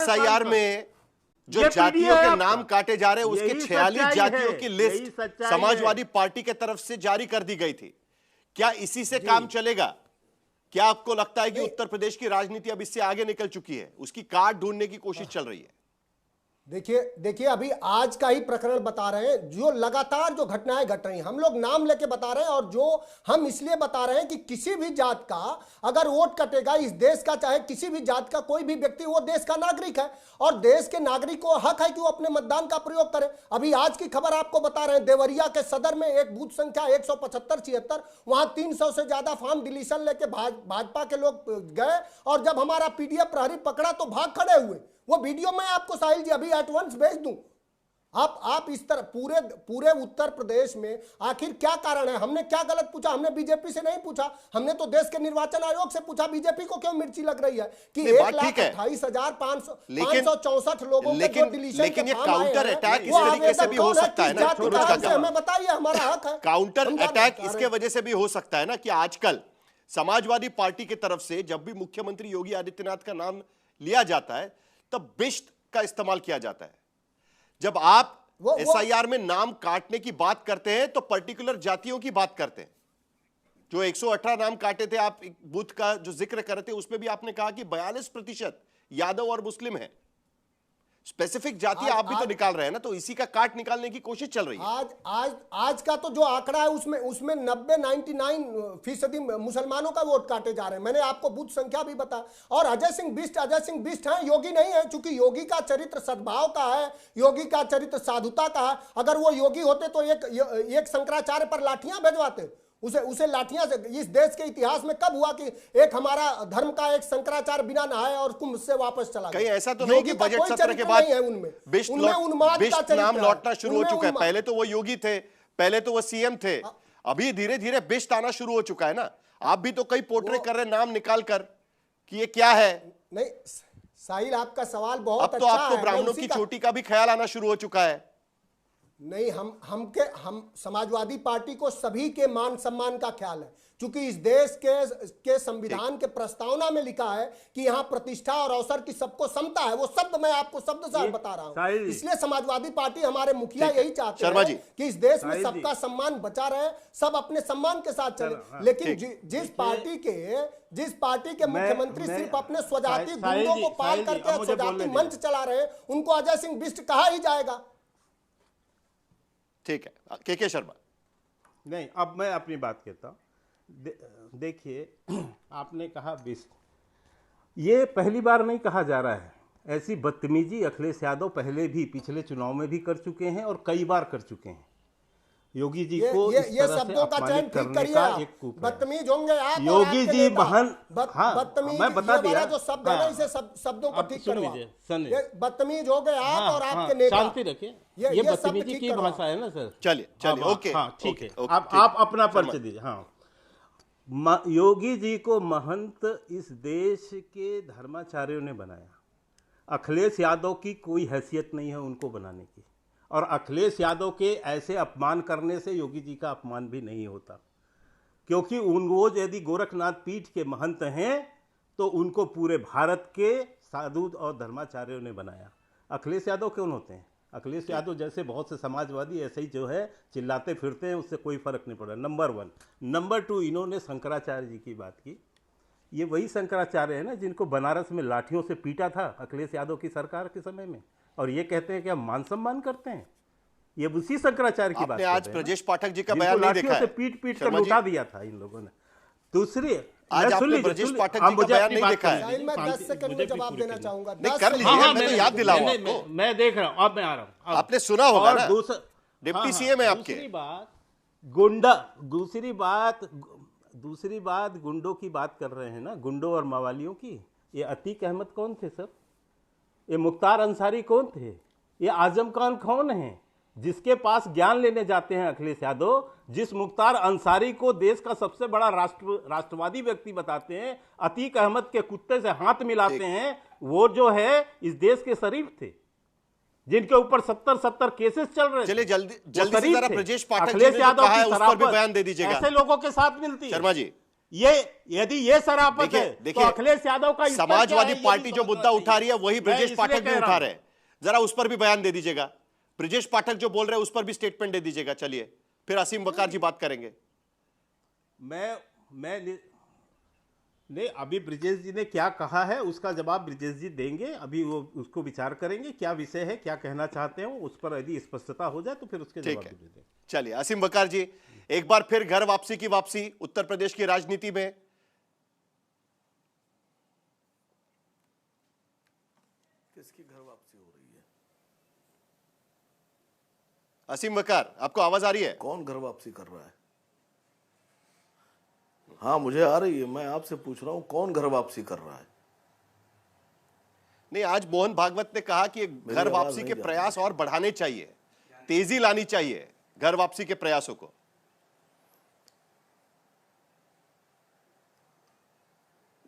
SIR में जो जातियों के नाम काटे जा रहे हैं उसके 46 जातियों की लिस्ट समाजवादी पार्टी के तरफ से जारी कर दी गई थी। क्या इसी से काम चलेगा? क्या आपको लगता है कि उत्तर प्रदेश की राजनीति अब इससे आगे निकल चुकी है, उसकी काट ढूंढने की कोशिश चल रही है? देखिए अभी आज का ही प्रकरण बता रहे हैं, जो लगातार जो घटनाएं घट रही हैं हम लोग नाम लेके बता रहे हैं, और जो हम इसलिए बता रहे हैं कि किसी भी जात का अगर वोट कटेगा इस देश का, चाहे किसी भी जात का कोई भी व्यक्ति, वो देश का नागरिक है और देश के नागरिक को हक है कि वो अपने मतदान का प्रयोग करे। अभी आज की खबर आपको बता रहे हैं, देवरिया के सदर में एक बूथ संख्या 175-76 वहां 300 से ज्यादा फॉर्म डिलीशन लेके भाजपा के लोग गए, और जब हमारा पीडीएफ प्रहरी पकड़ा तो भाग खड़े हुए। वो वीडियो मैं आपको साहिल जी अभी एटवांस भेज दूं। आप इस तरह पूरे उत्तर प्रदेश में आखिर क्या कारण है? हमने क्या गलत पूछा? हमने बीजेपी से नहीं पूछा, हमने तो देश के निर्वाचन आयोग से पूछा बीजेपी को क्यों मिर्ची लग रही है कि 1,28,564 लोगों के जो डिलीशन, लेकिन ये काउंटर अटैक इस तरीके से भी हो सकता है ना, हमें बताइए, हमारा हक है। काउंटर अटैक इसके वजह से भी हो सकता है ना कि आजकल समाजवादी पार्टी की तरफ से जब भी मुख्यमंत्री योगी आदित्यनाथ का नाम लिया जाता है तब बिश्त का इस्तेमाल किया जाता है। जब आप एसआईआर में नाम काटने की बात करते हैं तो पर्टिकुलर जातियों की बात करते हैं। जो 118 नाम काटे थे, आप बूथ का जो जिक्र कर रहे थे उसमें भी आपने कहा कि 42% यादव और मुस्लिम है। स्पेसिफिक जाति आप भी तो निकाल रहे हैं ना, तो इसी का काट निकालने की कोशिश चल रही है। आज का तो जो आंकड़ा है उसमें 99% मुसलमानों का वोट काटे जा रहे हैं। मैंने आपको बूथ संख्या भी बता। और अजय सिंह बिष्ट है, योगी नहीं है, क्योंकि योगी का चरित्र सद्भाव का है, योगी का चरित्र साधुता का है। अगर वो योगी होते तो एक शंकराचार्य पर लाठियां भेजवाते, उसे लाठियां से। इस देश के इतिहास में कब हुआ कि एक हमारा धर्म का एक शंकराचार्य बिना नहाए और कुंभ से वापस चला गया? कहीं ऐसा तो नहीं कि बजट सत्र के बाद बिष्ट नाम लौटना शुरू हो चुका है? पहले तो वो योगी थे, पहले तो वो सीएम थे, अभी धीरे धीरे बिष्ट आना शुरू हो चुका है ना। आप भी तो कई पोर्ट्रे कर रहे नाम निकाल कर कि ये क्या है। नहीं साहिल, आपका सवाल बहुत अच्छा है। अब तो आपको ब्राह्मणों की चोटी का भी ख्याल आना शुरू हो चुका है। नहीं, हम समाजवादी पार्टी को सभी के मान सम्मान का ख्याल है, क्योंकि इस देश के संविधान के प्रस्तावना में लिखा है कि यहाँ प्रतिष्ठा और अवसर की सबको समता है। वो शब्द मैं आपको शब्द से बता रहा हूँ। इसलिए समाजवादी पार्टी, हमारे मुखिया यही चाहते हैं कि इस देश में सबका सम्मान बचा रहे, सब अपने सम्मान के साथ चले। लेकिन जिस पार्टी के मुख्यमंत्री सिर्फ अपने स्वजाति गुंडों को पाल करके स्वजाति मंच चला रहे हैं, उनको अजय सिंह बिष्ट कहा ही जाएगा। ठीक है, के शर्मा। नहीं, अब मैं अपनी बात कहता हूँ। देखिए, आपने कहा बिष्ट, ये पहली बार नहीं कहा जा रहा है। ऐसी बदतमीजी अखिलेश यादव पहले भी पिछले चुनाव में भी कर चुके हैं और कई बार कर चुके हैं। योगी जी को ये शब्दों का चयन ठीक करिए। बदतमीज होंगे आप, योगी जी महान। बदतमीज, मैं बता दिया जो शब्द है ना, इसे शब्दों को ठीक करिए। बदतमीज हो गए आप और आपके नेता। शांति रखिए, ये बदतमीजी की भाषा है ना सर। चलिए ओके, ठीक है, आप अपना परिचय दीजिए। हाँ, योगी जी को महंत इस देश के धर्माचार्यों ने बनाया। अखिलेश यादव की कोई हैसियत नहीं है उनको बनाने की, और अखिलेश यादव के ऐसे अपमान करने से योगी जी का अपमान भी नहीं होता, क्योंकि वो यदि गोरखनाथ पीठ के महंत हैं तो उनको पूरे भारत के साधु और धर्माचार्यों ने बनाया। अखिलेश यादव कौन होते हैं? अखिलेश यादव जैसे बहुत से समाजवादी ऐसे ही जो है चिल्लाते फिरते हैं, उससे कोई फर्क नहीं पड़ा। नंबर 1। नंबर 2, इन्होंने शंकराचार्य जी की बात की। ये वही शंकराचार्य है ना जिनको बनारस में लाठियों से पीटा था अखिलेश यादव की सरकार के समय में, और ये कहते हैं कि हम मान सम्मान करते हैं। ये उसी शंकराचार्य की बात है। आज ब्रजेश पाठक जी का बयान नहीं देखा है? पीट कर लुटा दिया था इन लोगों ने। दूसरी, आज आपने ब्रजेश पाठक जी का बयान नहीं देखा है? मैं 10 सेकंड में जवाब देना चाहूंगा। कर लीजिए, मैं तो याद दिलाऊंगा आपको। मैं देख रहा हूं, अब मैं आ रहा हूं। आपने सुना होगा ना, डिप्टी सीएम है आपके। दूसरी बात गुंडों की बात कर रहे हैं ना, गुंडों और मवालियों की। ये अतीक अहमद कौन थे सर? ये मुख्तार अंसारी कौन थे? ये आजम खान कौन है जिसके पास ज्ञान लेने जाते हैं अखिलेश यादव? जिस मुख्तार अंसारी को देश का सबसे बड़ा राष्ट्रवादी व्यक्ति बताते हैं, अतीक अहमद के कुत्ते से हाथ मिलाते हैं, वो जो है इस देश के शरीफ थे, जिनके ऊपर 70 केसेस चल रहे। चलिए जल्दी से जरा ब्रजेश पाठक जी ने जो कहा है उस पर भी बयान दे दीजिएगा। ऐसे लोगों के साथ मिलती है। शर्मा जी, ये यदि ये शराफत देखिए है तो देखिए अखिलेश यादव का इस पर क्या समाजवादी है, ये पार्टी भी जो समझना मुद्दा उठा रही है चाहिए। वही मैं ब्रजेश इसलिए पाठक भी कह रहा उठा हूं। रहे हैं। जरा उस पर भी बयान दे दीजिएगा। ब्रजेश पाठक जो बोल रहे हैं उस पर भी स्टेटमेंट दे दीजिएगा। चलिए फिर असीम वकार जी बात करेंगे। मैं नहीं, अभी ब्रिजेश जी ने क्या कहा है उसका जवाब ब्रिजेश जी देंगे। अभी वो उसको विचार करेंगे क्या विषय है, क्या कहना चाहते हैं, उस पर यदि स्पष्टता हो जाए तो फिर उसके ठीक जवाब है, भी देंगे। चलिए असीम वकार जी, एक बार फिर घर वापसी की वापसी उत्तर प्रदेश की राजनीति में। किसकी घर वापसी हो रही है? असीम वकार, आपको आवाज आ रही है? कौन घर वापसी कर रहा है? हाँ, मुझे आ रही है। मैं आपसे पूछ रहा हूं कौन घर वापसी कर रहा है? नहीं, आज मोहन भागवत ने कहा कि घर आवाज वापसी नहीं के जा प्रयास और बढ़ाने चाहिए, तेजी लानी चाहिए घर वापसी के प्रयासों को।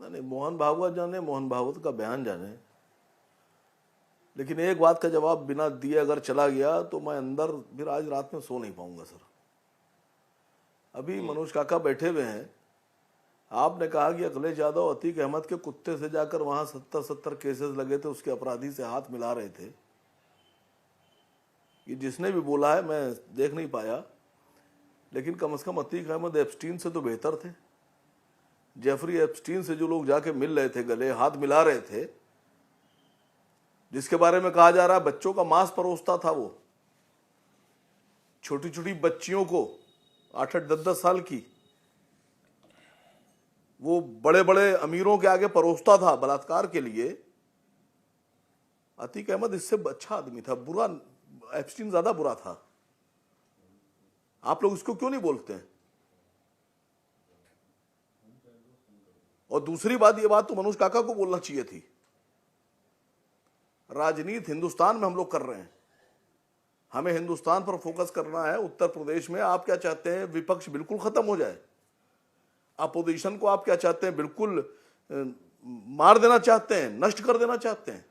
नहीं, मोहन भागवत जाने, मोहन भागवत का बयान जाने, लेकिन एक बात का जवाब बिना दिए अगर चला गया तो मैं अंदर फिर आज रात में सो नहीं पाऊंगा सर। अभी मनोज काका बैठे हुए हैं। आपने कहा कि अखिलेश यादव अतीक अहमद के कुत्ते से जाकर वहां 70 केसेस लगे थे, उसके अपराधी से हाथ मिला रहे थे। ये जिसने भी बोला है मैं देख नहीं पाया, लेकिन कम से कम अतीक अहमद एप्स्टीन से तो बेहतर थे। जेफरी एप्स्टीन से जो लोग जाके मिल रहे थे, गले हाथ मिला रहे थे, जिसके बारे में कहा जा रहा है बच्चों का मांस परोसता था, वो छोटी छोटी बच्चियों को 8-8, 10-10 साल की, वो बड़े बड़े अमीरों के आगे परोसता था बलात्कार के लिए। अतीक अहमद इससे अच्छा आदमी था। बुरा एप्स्टीन ज्यादा बुरा था। आप लोग इसको क्यों नहीं बोलते हैं? और दूसरी बात, ये बात तो मनोज काका को बोलना चाहिए थी। राजनीति हिंदुस्तान में हम लोग कर रहे हैं, हमें हिंदुस्तान पर फोकस करना है। उत्तर प्रदेश में आप क्या चाहते हैं? विपक्ष बिल्कुल खत्म हो जाए। अपोजिशन को आप क्या चाहते हैं? बिल्कुल मार देना चाहते हैं, नष्ट कर देना चाहते हैं।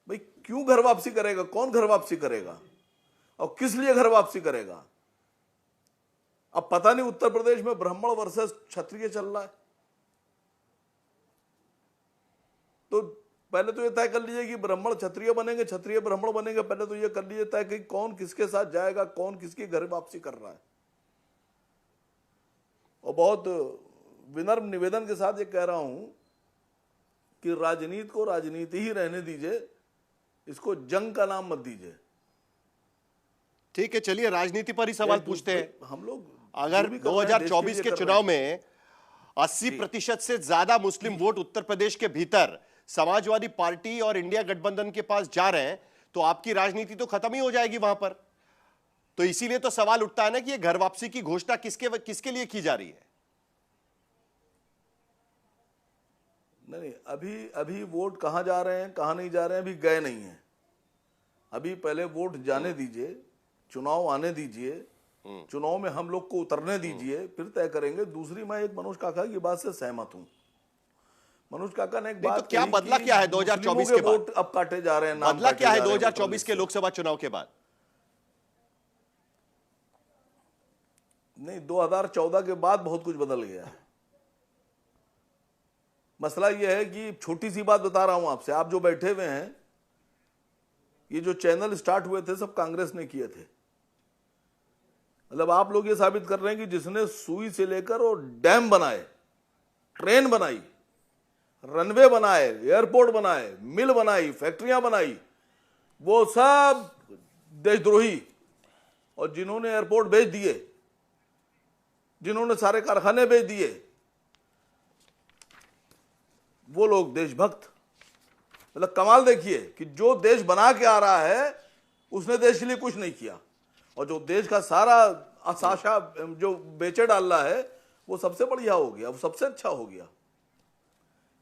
भाई क्यों घर वापसी करेगा? कौन घर वापसी करेगा और किस लिए घर वापसी करेगा? अब पता नहीं उत्तर प्रदेश में ब्राह्मण वर्सेस क्षत्रिय चल रहा है। तो पहले तो ये तय कर लीजिए कि ब्राह्मण क्षत्रिय बनेंगे, क्षत्रिय ब्राह्मण बनेंगे। पहले तो ये कर लीजिए तय कि कौन किसके साथ जाएगा, कौन किसकी घर वापसी कर रहा है। और बहुत विनम्र निवेदन के साथ ये कह रहा हूं कि राजनीति को राजनीति ही रहने दीजिए, इसको जंग का नाम मत दीजिए। ठीक है, चलिए राजनीति पर ही सवाल पूछते हैं। हम लोग अगर जो भी कर रहे हैं, देश 2024 लिए के कर रहे चुनाव हैं। में 80% से ज्यादा मुस्लिम वोट उत्तर प्रदेश के भीतर समाजवादी पार्टी और इंडिया गठबंधन के पास जा रहे हैं, तो आपकी राजनीति तो खत्म ही हो जाएगी वहां पर। तो इसीलिए तो सवाल उठता है ना कि ये घर वापसी की घोषणा किसके लिए की जा रही है? नहीं, अभी वोट कहां जा रहे हैं, कहां नहीं जा रहे हैं, अभी गए नहीं हैं। अभी पहले वोट जाने दीजिए, चुनाव आने दीजिए, चुनाव में हम लोग को उतरने दीजिए, फिर तय करेंगे। दूसरी, मैं एक मनोज काका की बात से सहमत हूं। मनोज काका ने एक बात तो क्या कही बदला कि क्या है 2024 के बाद? वोट अब काटे जा रहे हैं, नाम बदला काटे क्या है जा रहे हैं 2024 के वोटर लोकसभा चुनाव के बाद? नहीं, 2014 के बाद बहुत कुछ बदल गया है। मसला यह है कि छोटी सी बात बता रहा हूं आपसे, आप जो बैठे हुए हैं, ये जो चैनल स्टार्ट हुए थे सब कांग्रेस ने किए थे। मतलब आप लोग ये साबित कर रहे हैं कि जिसने सुई से लेकर और डैम बनाए, ट्रेन बनाई, रनवे बनाए, एयरपोर्ट बनाए, मिल बनाई, फैक्ट्रियां बनाई, वो सब देशद्रोही। और जिन्होंने एयरपोर्ट बेच दिए, जिन्होंने सारे कारखाने बेच दिए, वो लोग देशभक्त। मतलब कमाल देखिए कि जो देश बना के आ रहा है उसने देश के लिए कुछ नहीं किया, और जो देश का सारा आशाशा जो बेचे डाल रहा है वो सबसे बढ़िया हो गया, वो सबसे अच्छा हो गया।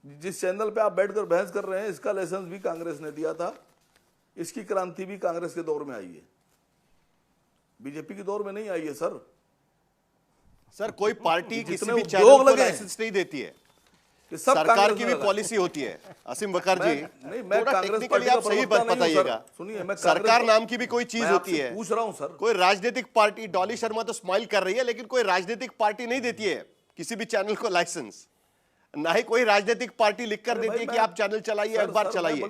जिस चैनल पे आप बैठकर बहस कर रहे हैं, इसका लाइसेंस भी कांग्रेस ने दिया था, इसकी क्रांति भी कांग्रेस के दौर में आई है, बीजेपी के दौर में नहीं आई है सर। सर कोई पार्टी किसी जितने भी उद्योग चैनल को लगे हैं, लाइसेंस नहीं देती है, ये सब सरकार कांग्रेस की ने भी लगा। पॉलिसी होती है। असीम वकार जी, नहीं, मैं थोड़ा कांग्रेस टेक्निकली पार्टी आप का सही प्रवक्ता बात नहीं हूं, बताइएगा। सर। सुनिए, मैं सरकार कांग्रेस- नाम की भी कोई चीज मैं होती आपसे है। पूछ रहा हूं सर। कोई राजनीतिक पार्टी, डॉली शर्मा तो स्माइल कर रही है, लेकिन कोई राजनीतिक पार्टी नहीं देती है किसी भी चैनल को लाइसेंस, ना ही कोई राजनीतिक पार्टी लिख कर देती है कि आप चैनल चलाइए, अखबार चलाइए।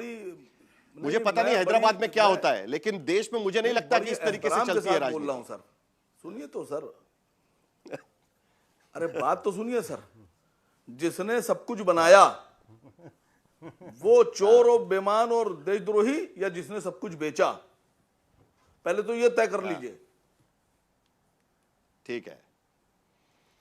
मुझे पता नहीं हैदराबाद में क्या होता है, लेकिन देश में मुझे नहीं लगता कि इस तरीके से चलती है बोल रहा हूं राजनीति। सर, सुनिए तो सर, अरे बात तो सुनिए सर। जिसने सब कुछ बनाया वो चोर और बेईमान और देशद्रोही, या जिसने सब कुछ बेचा? पहले तो ये तय कर लीजिए। ठीक है,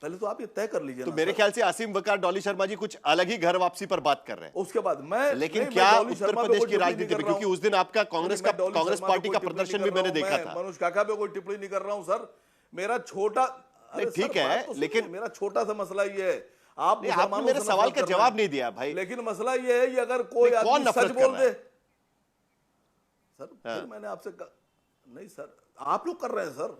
पहले तो आप ये तय कर लीजिए तो ना मेरे सर। ख्याल से आसिम वकार, डॉली शर्मा जी कुछ अलग ही घर वापसी पर बात कर रहे हैं। उसके बाद मैं, लेकिन नहीं, क्या मैं डॉली उत्तर शर्मा पे प्रदेश कोई की टिप्पणी राजनीति नहीं कर में, रहा क्योंकि हूं। उस दिन आपका कांग्रेस मैं डॉली कांग्रेस शर्मा पे पार्टी कोई का टिप्पणी प्रदर्शन नहीं भी कर मैंने रहा देखा हूं। था। मनोज काका पे कोई टिप्पणी नहीं कर रहा हूं सर। मेरा छोटा, नहीं, अरे ठीक सर, है, बात तो सुनिए, लेकिन- मेरा छोटा सा मसला ये है, आप नहीं, आपने मुसलमानों मेरे से सवाल नफरत का कर रहे जवाब हैं। नहीं दिया भाई। लेकिन मसला ये है कि अगर कोई नहीं, कौन आदमी नफरत सच कर बोल रहा दे, है? सर फिर मैंने आपसे नहीं सर, आप लोग कर रहे हैं सर।